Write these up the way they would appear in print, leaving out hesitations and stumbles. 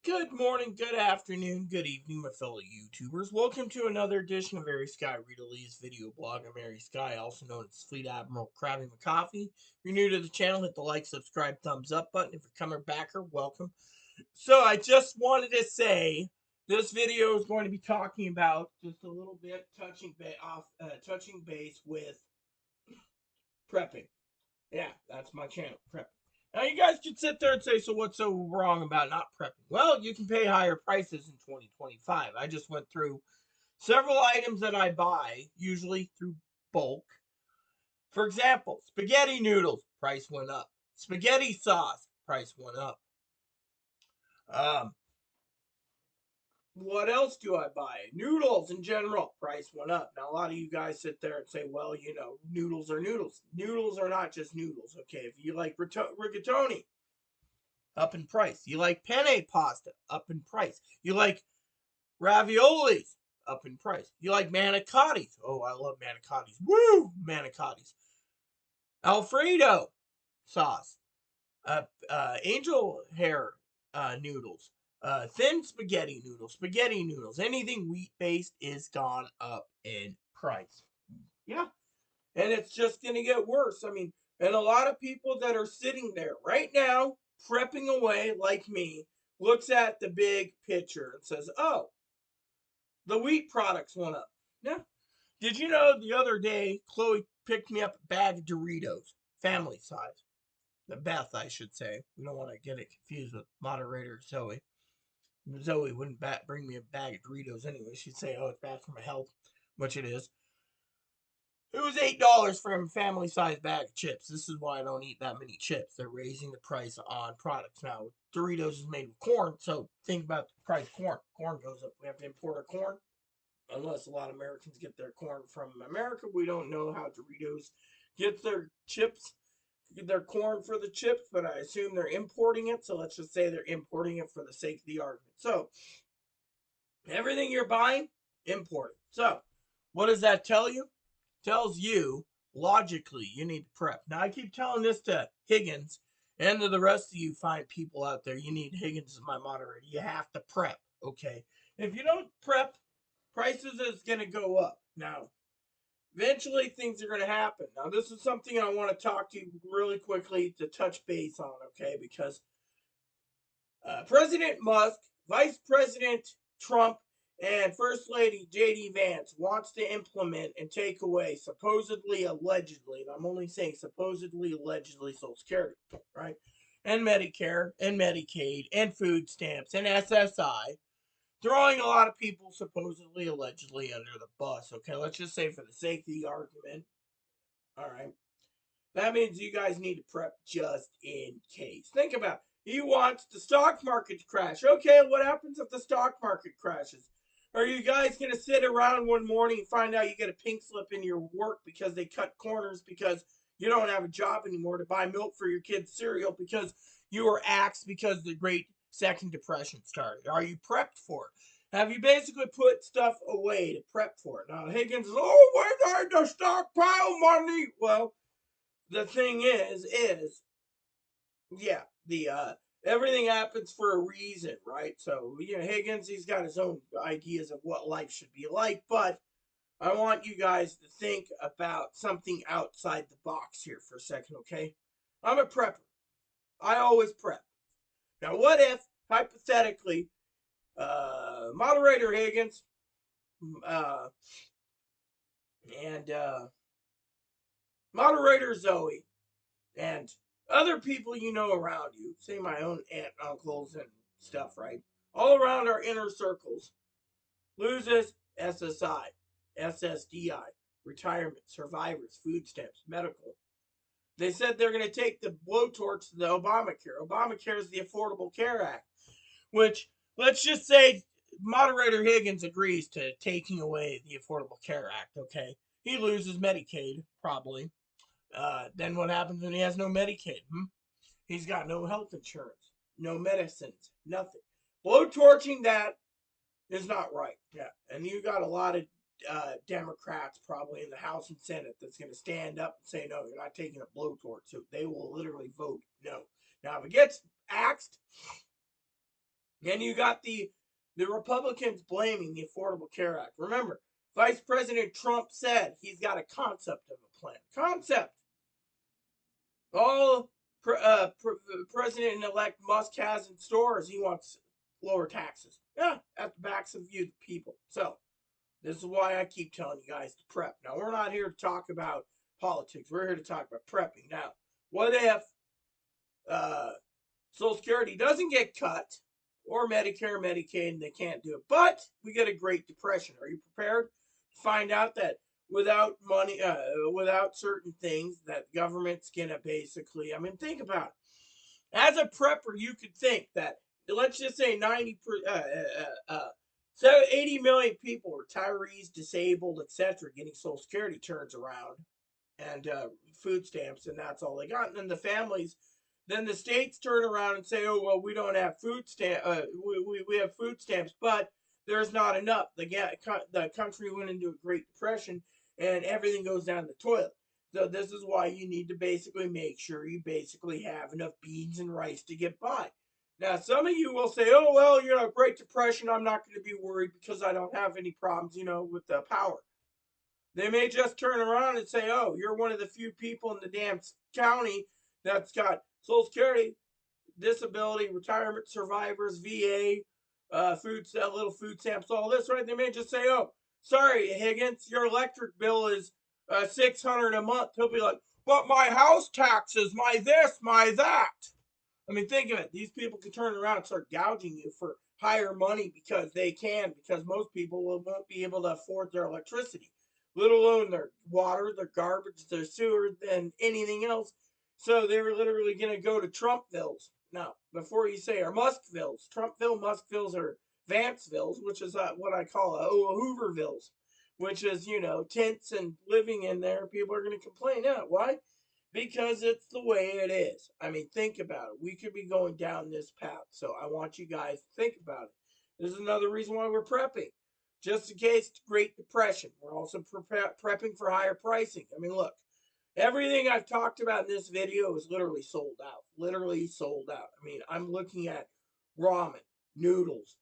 Good morning, good afternoon, good evening, my fellow YouTubers. Welcome to another edition of Mary Sky Rita Lee's video blog. I'm Mary Sky, also known as Fleet Admiral Krabby McCoffee. If you're new to the channel, hit the like, subscribe, thumbs up button. If you're coming backer, welcome. So I just wanted to say this video is going to be talking about just a little bit touching base with prepping. Yeah, that's my channel, prepping. Now you guys can sit there and say, so what's so wrong about not prepping? Well, you can pay higher prices in 2025. I just went through several items that I buy, usually through bulk. For example, spaghetti noodles, price went up. Spaghetti sauce, price went up. Um, what else do I buy? Noodles in general, price went up. Now, a lot of you guys sit there and say, well, noodles are noodles. Noodles are not just noodles, okay? If you like rigatoni, up in price. You like penne pasta, up in price. You like raviolis, up in price. You like manicottis. Oh, I love manicottis. Woo! Manicottis. Alfredo sauce. Angel hair noodles. Thin spaghetti noodles. Anything wheat based is gone up in price. Yeah. And it's just going to get worse. I mean, and a lot of people that are sitting there right now, prepping away like me, looks at the big picture and says, oh, the wheat products went up. Yeah. Did you know the other day, Chloe picked me up a bag of Doritos, family size? The Beth, I should say. We don't want to get it confused with moderator Zoe. Zoe wouldn't bring me a bag of Doritos anyway. She'd say, oh, it's bad for my health, which it is. It was $8 for a family sized bag of chips. This is why I don't eat that many chips. They're raising the price on products. Now, Doritos is made with corn, so think about the price of corn. Corn goes up. We have to import our corn. Unless a lot of Americans get their corn from America, we don't know how Doritos gets their chips, get their corn for the chips, but I assume they're importing it. So let's just say they're importing it for the sake of the argument. So everything you're buying, import it. So what does that tell you? Tells you logically you need to prep. Now I keep telling this to Higgins and to the rest of you fine people out there. You need Higgins as my moderator. You have to prep, okay? If you don't prep, prices is going to go up. Now, eventually things are going to happen. Now, this is something I want to talk to you really quickly to touch base on, okay? Because President Musk, Vice President Trump, and First Lady J.D. Vance wants to implement and take away supposedly, allegedly, and I'm only saying supposedly, allegedly, Social Security, right? And Medicare, and Medicaid, and food stamps, and SSI, throwing a lot of people supposedly, allegedly under the bus. Okay, let's just say for the sake of the argument, all right, that means you guys need to prep just in case. Think about it. He wants the stock market to crash. Okay, what happens if the stock market crashes? Are you guys going to sit around one morning and find out you get a pink slip in your work because they cut corners because you don't have a job anymore to buy milk for your kids' cereal because you were axed because the Great Second Depression started? Are you prepped for it? Have you basically put stuff away to prep for it? Now, Higgins is, oh, where's the stockpile money? Well, the thing is yeah, the everything happens for a reason, right? So Higgins, he's got his own ideas of what life should be like, but I want you guys to think about something outside the box here for a second, okay? I'm a prepper. I always prep. Now, what if hypothetically, moderator Higgins uh, and moderator Zoe and other people you know around you, say my own aunt, uncles, and stuff, right? All around our inner circles, loses SSI, SSDI, retirement, survivors, food stamps, medical. They said they're going to take the blowtorch to the Obamacare. Obamacare is the Affordable Care Act, which, let's just say, moderator Higgins agrees to taking away the Affordable Care Act, okay? He loses Medicaid, probably. Then what happens when he has no Medicaid? He's got no health insurance, no medicines, nothing. Blowtorching that is not right. Yeah, and you got a lot of Democrats probably in the House and Senate that's going to stand up and say, no, you're not taking a blowtorch. So they will literally vote no. Now, if it gets axed, And you got the Republicans blaming the Affordable Care Act. Remember, Vice President Trump said he's got a concept of a plan. Concept. All President-elect Musk has in store is he wants lower taxes. Yeah, at the backs of you, the people. So this is why I keep telling you guys to prep. Now, we're not here to talk about politics. We're here to talk about prepping. Now, what if uh, Social Security doesn't get cut, or Medicare, Medicaid, and they can't do it, but we get a Great Depression? Are you prepared to find out that without money, without certain things, that government's gonna basically? I mean, think about it. As a prepper, you could think that, let's just say 80 million people, retirees, disabled, etc., getting Social Security turns around, and food stamps, and that's all they got. And then the families, then the states turn around and say, "Oh well, we don't have food stamp. We have food stamps, but there's not enough." The country went into a Great Depression, and everything goes down the toilet. So this is why you need to basically make sure you basically have enough beans and rice to get by. Now, some of you will say, "Oh well, Great Depression. I'm not going to be worried because I don't have any problems, with the power." They may just turn around and say, "Oh, you're one of the few people in the damn county that's got Social Security, disability, retirement survivors, VA, little food stamps, all this, right?" They may just say, "Oh, sorry, Higgins, your electric bill is $600 a month." He'll be like, "But my house taxes, my this, my that." I mean, think of it. These people can turn around and start gouging you for higher money because they can, because most people won't be able to afford their electricity, let alone their water, their garbage, their sewer, and anything else. So they were literally going to go to Trumpvilles. Now, before you say are Muskvilles, Trumpville, Muskvilles, or Vancevilles, which is what I call Hoovervilles, which is, tents and living in there. People are going to complain. Yeah, why? Because it's the way it is. I mean, think about it. We could be going down this path. So I want you guys to think about it. This is another reason why we're prepping. Just in case Great Depression. We're also prepping for higher pricing. I mean, look, everything I've talked about in this video is literally sold out. Literally sold out. I mean, I'm looking at ramen, noodles,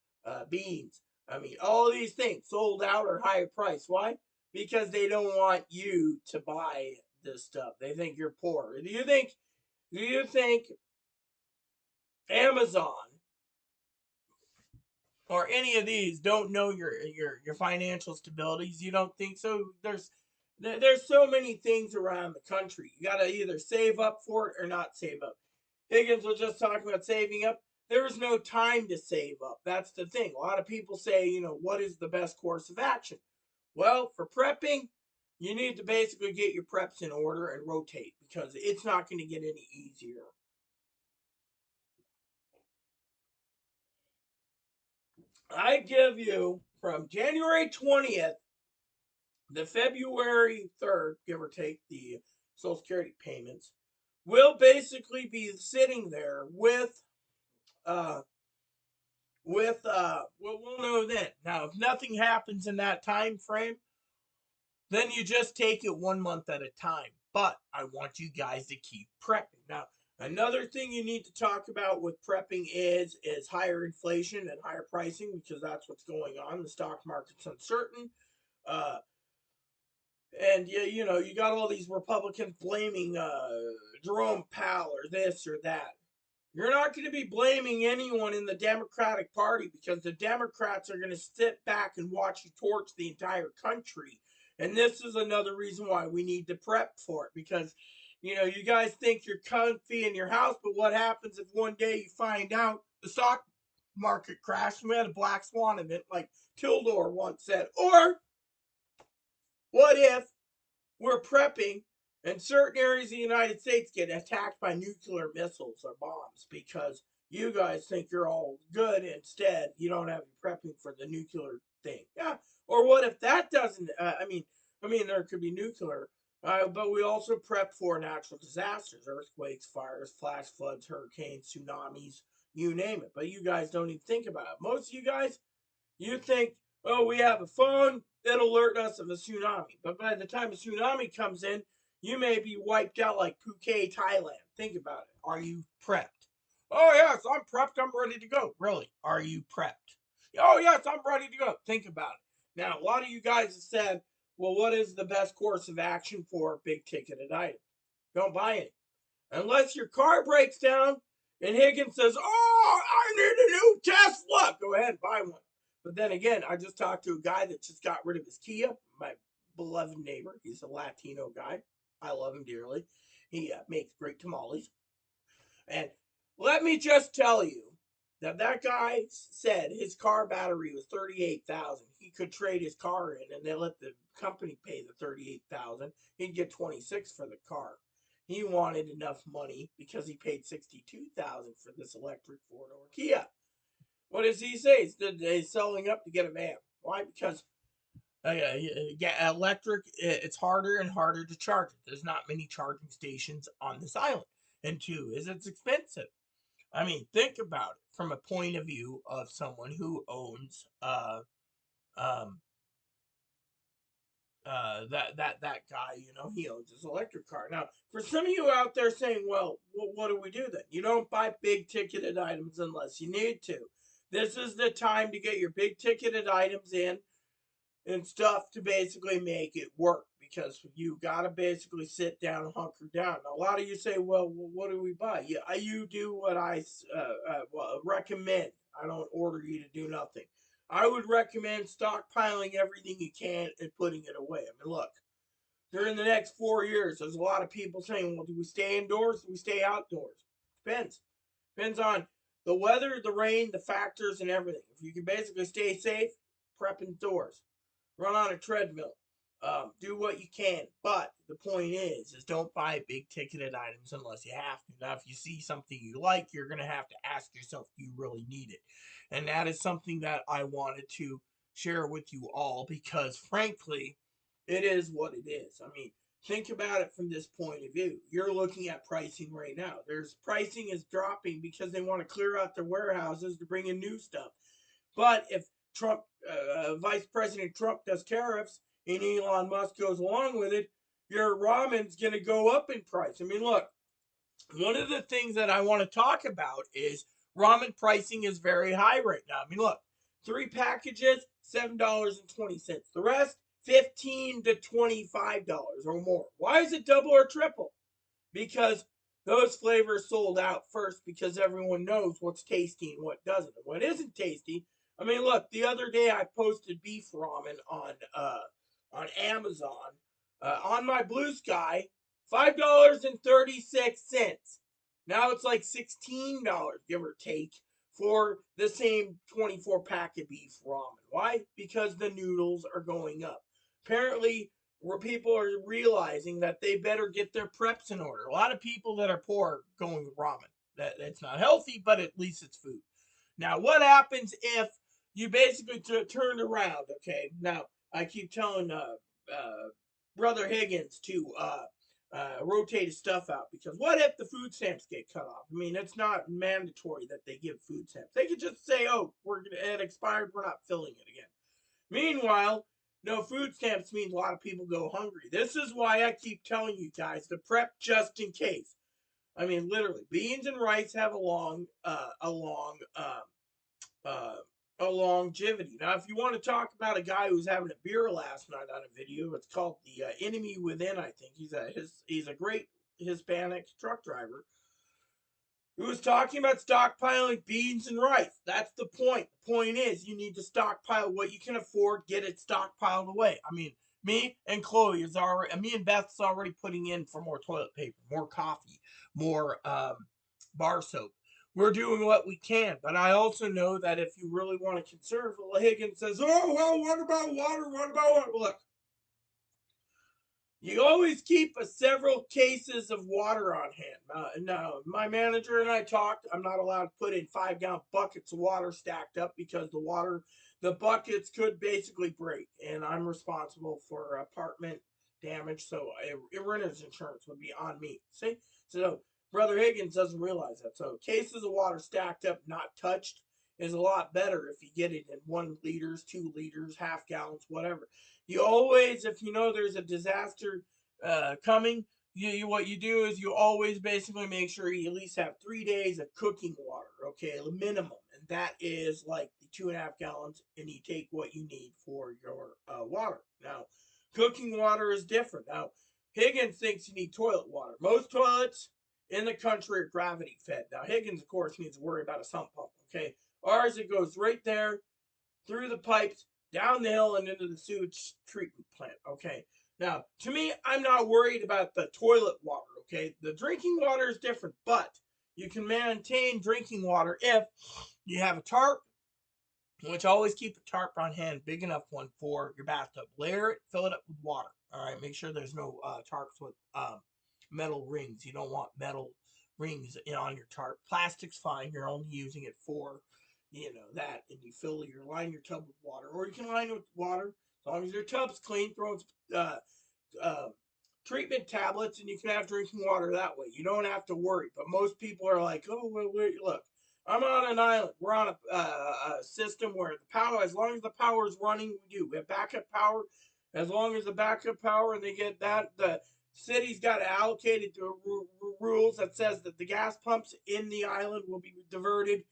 beans. I mean, all these things sold out or higher price. Why? Because they don't want you to buy this stuff. They think you're poor. Do you think Amazon or any of these don't know your financial stabilities? You don't think so? There's so many things around the country. You got to either save up for it or not save up. Higgins was just talking about saving up. There is no time to save up. That's the thing. A lot of people say, what is the best course of action? Well, for prepping, you need to basically get your preps in order and rotate, because it's not going to get any easier. I give you from January 20th to February 3rd, give or take, the Social Security payments will basically be sitting there uh we'll know then. Now, if nothing happens in that time frame, then you just take it 1 month at a time. But I want you guys to keep prepping. Now, another thing you need to talk about with prepping is higher inflation and higher pricing, because that's what's going on. The stock market's uncertain. Uh, and you got all these Republicans blaming Jerome Powell or this or that. You're not going to be blaming anyone in the Democratic Party, because the Democrats are going to sit back and watch you torch the entire country. And this is another reason why we need to prep for it, because you guys think you're comfy in your house, but what happens if one day you find out the stock market crashed and we had a black swan event, like Tildor once said? Or what if we're prepping and certain areas of the United States get attacked by nuclear missiles or bombs, because you guys think you're all good? Instead, you don't have you prepping for the nuclear thing. Yeah. Or what if that doesn't? I mean, there could be nuclear, but we also prep for natural disasters, earthquakes, fires, flash floods, hurricanes, tsunamis, you name it. But you guys don't even think about it. Most of you guys, you think, "Oh, we have a phone that alert us of a tsunami." But by the time a tsunami comes in, you may be wiped out like Phuket, Thailand. Think about it. Are you prepped? Oh, yes, I'm prepped. I'm ready to go. Really? Are you prepped? Oh, yes, I'm ready to go. Think about it. Now, a lot of you guys have said, well, what is the best course of action for big ticketed items? Don't buy it. Unless your car breaks down and Higgins says, oh, I need a new Tesla. Go ahead and buy one. But then again, I just talked to a guy that just got rid of his Kia, my beloved neighbor. He's a Latino guy. I love him dearly. He makes great tamales. And let me just tell you that guy said his car battery was 38,000. He could trade his car in, and they let the company pay the 38,000. He'd get 26 for the car. He wanted enough money because he paid 62,000 for this electric four-door Kia. What does he say? He's selling up to get a van. Why? Because electric, it's harder and harder to charge it. There's not many charging stations on this island. And two is it's expensive. I mean, think about it from a point of view of someone who owns um that guy, he owns his electric car. Now, for some of you out there saying, well, what do we do then? You don't buy big ticketed items unless you need to. This is the time to get your big ticketed items in and stuff to basically make it work, because you got to basically sit down and hunker down. Now, a lot of you say, well, what do we buy? Yeah, you do what I recommend. I don't order you to do nothing. I would recommend stockpiling everything you can and putting it away. I mean, look, during the next 4 years, there's a lot of people saying, well, do we stay indoors? Do we stay outdoors? Depends. Depends on the weather, the rain, the factors, and everything. If you can basically stay safe, prep indoors, run on a treadmill, do what you can. But the point is don't buy big ticketed items unless you have to. Now, if you see something you like, you're going to have to ask yourself, do you really need it? And that is something that I wanted to share with you all, because frankly, it is what it is. I mean, think about it from this point of view. You're looking at pricing right now. There's pricing is dropping because they want to clear out their warehouses to bring in new stuff. But if Trump, Vice President Trump does tariffs and Elon Musk goes along with it, your ramen's going to go up in price. I mean, look, one of the things that I want to talk about is ramen pricing is very high right now. I mean, look, 3 packages, $7.20. The rest, $15 to $25 or more. Why is it double or triple? Because those flavors sold out first, because everyone knows what's tasty and what doesn't. And what isn't tasty, I mean, look, the other day I posted beef ramen on Amazon, on my Blue Sky, $5.36. Now it's like $16, give or take, for the same 24 pack of beef ramen. Why? Because the noodles are going up. Apparently, where people are realizing that they better get their preps in order. A lot of people that are poor going with ramen. That's not healthy, but at least it's food. Now, what happens if you basically turned around? Okay, now I keep telling Brother Higgins to rotate his stuff out, because what if the food stamps get cut off? I mean, it's not mandatory that they give food stamps. They could just say, "Oh, it expired. We're not filling it again." Meanwhile, no food stamps means a lot of people go hungry. This is why I keep telling you guys to prep just in case. I mean, literally, beans and rice have uh, a longevity. Now, if you want to talk about a guy who was having a beer last night on a video, it's called The Enemy Within. I think he's a great Hispanic truck driver who was talking about stockpiling beans and rice. That's the point. The point is you need to stockpile what you can afford, get it stockpiled away. I mean, me and me and Beth's already putting in for more toilet paper, more coffee, more bar soap. We're doing what we can, but I also know that if you really want to conserve, Higgins says, "Oh well, what about water? What about water?" Look, you always keep several cases of water on hand. Now, my manager and I talked. I'm not allowed to put in 5 gallon buckets of water stacked up, because the buckets could basically break, and I'm responsible for apartment damage. So a renter's insurance would be on me. See, so Brother Higgins doesn't realize that. So cases of water stacked up, not touched, is a lot better if you get it in 1 liters, 2 liters, half gallons, whatever. You always, if you know there's a disaster coming, what you do is you always basically make sure you at least have 3 days of cooking water, okay, the minimum, and that is like the 2.5 gallons, and you take what you need for your water. Now, cooking water is different. Now, Higgins thinks you need toilet water. Most toilets in the country are gravity fed. Now, Higgins, of course, needs to worry about a sump pump, okay? Ours, it goes right there through the pipes, down the hill, and into the sewage treatment plant. Okay. Now, to me, I'm not worried about the toilet water. Okay. The drinking water is different, but you can maintain drinking water if you have a tarp, which always keep a tarp on hand, big enough one for your bathtub. Layer it, fill it up with water. All right. Make sure there's no tarps with metal rings. You don't want metal rings on your tarp. Plastic's fine. You're only using it for that, and you line your tub with water, or you can line it with water as long as your tub's clean. Throw uh, uh, treatment tablets, and you can have drinking water that way. You don't have to worry. But most people are like, oh, well, wait, look, I'm on an island. We're on a system where the power, as long as the power is running, we have backup power. As long as the backup power, and they get that, the city's got allocated the rules that says that the gas pumps in the island will be diverted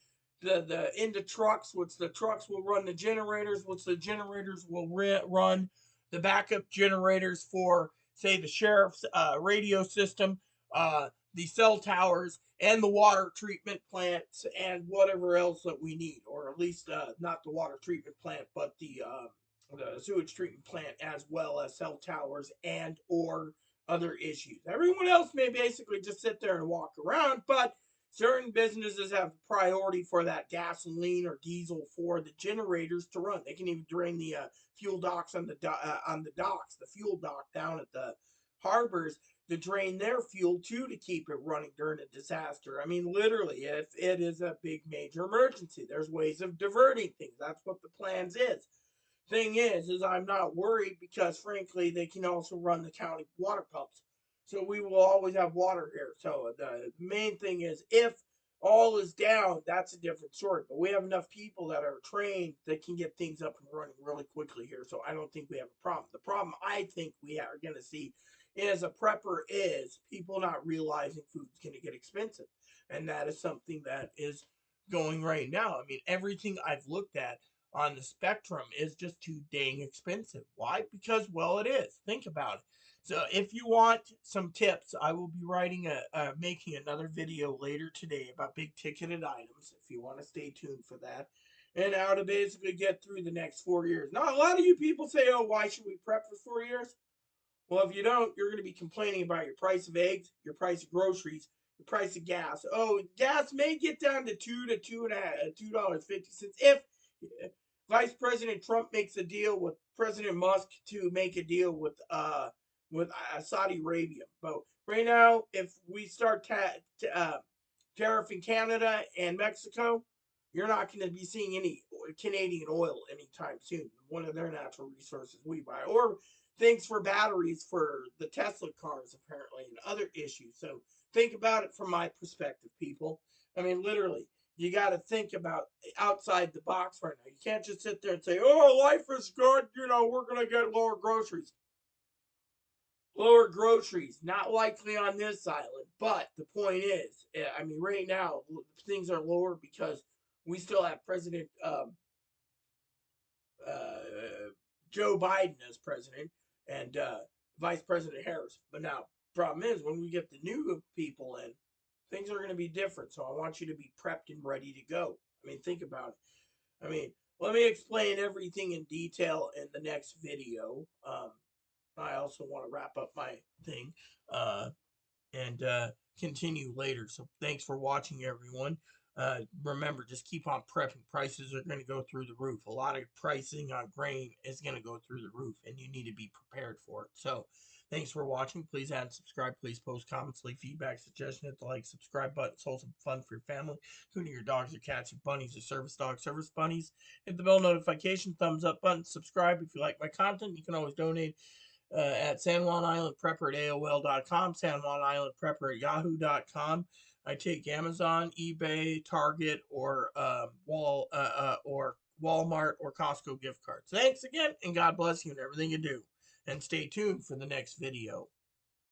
the into trucks, which the trucks will run the generators, which the generators will run the backup generators for, say, the sheriff's radio system, the cell towers, and the water treatment plants, and whatever else that we need, or at least not the water treatment plant, but the sewage treatment plant, as well as cell towers and or other issues. Everyone else may basically just sit there and walk around, but certain businesses have priority for that gasoline or diesel for the generators to run. They can even drain the fuel docks on the docks, the fuel dock down at the harbors, to drain their fuel too, to keep it running during a disaster. I mean, literally, if it is a big major emergency, there's ways of diverting things. That's what the plans is. Thing is I'm not worried, because frankly they can also run the county water pumps, so we will always have water here. So the main thing is, if all is down, that's a different story, but we have enough people that are trained that can get things up and running really quickly here, so I don't think we have a problem. The problem I think we are going to see as a prepper is people not realizing food's going to get expensive, and that is something that is going right now. I mean, everything I've looked at on the spectrum is just too dang expensive. Why? Because, well, it is. Think about it. So if you want some tips, I will be making another video later today about big ticketed items, if you want to stay tuned for that, and how to basically get through the next 4 years. Now, a lot of you people say, oh, why should we prep for 4 years? Well, if you don't, you're going to be complaining about your price of eggs, your price of groceries, your price of gas. Oh, gas may get down to $2.50 if Vice President Trump makes a deal with President Musk to make a deal with Saudi Arabia. But right now, if we start tariffing Canada and Mexico, you're not going to be seeing any Canadian oil anytime soon. One of their natural resources we buy, or things for batteries for the Tesla cars, apparently, and other issues. So think about it from my perspective, people. I mean, literally, you got to think about outside the box right now. You can't just sit there and say, oh, life is good. We're going to get lower groceries. Lower groceries, not likely on this island. But the point is, I mean, right now, things are lower because we still have President Joe Biden as president, and Vice President Harris. But now, problem is, when we get the new people in, things are going to be different. So I want you to be prepped and ready to go. I mean, think about it. I mean, let me explain everything in detail in the next video. I also want to wrap up my thing and continue later. So thanks for watching, everyone. Remember, just keep on prepping. Prices are going to go through the roof. A lot of pricing on grain is going to go through the roof, and you need to be prepared for it. So thanks for watching. Please add and subscribe. Please post comments, leave feedback, suggestions. Hit the like, subscribe button. It's wholesome fun for your family, including your dogs, your cats, your bunnies, your service dogs, service bunnies. Hit the bell notification, thumbs up button, subscribe if you like my content. You can always donate at San Juan Island Prepper at AOL.com, San Juan Island Prepper at Yahoo.com. I take Amazon, eBay, Target, or Walmart or Costco gift cards. Thanks again, and God bless you in everything you do. And stay tuned for the next video.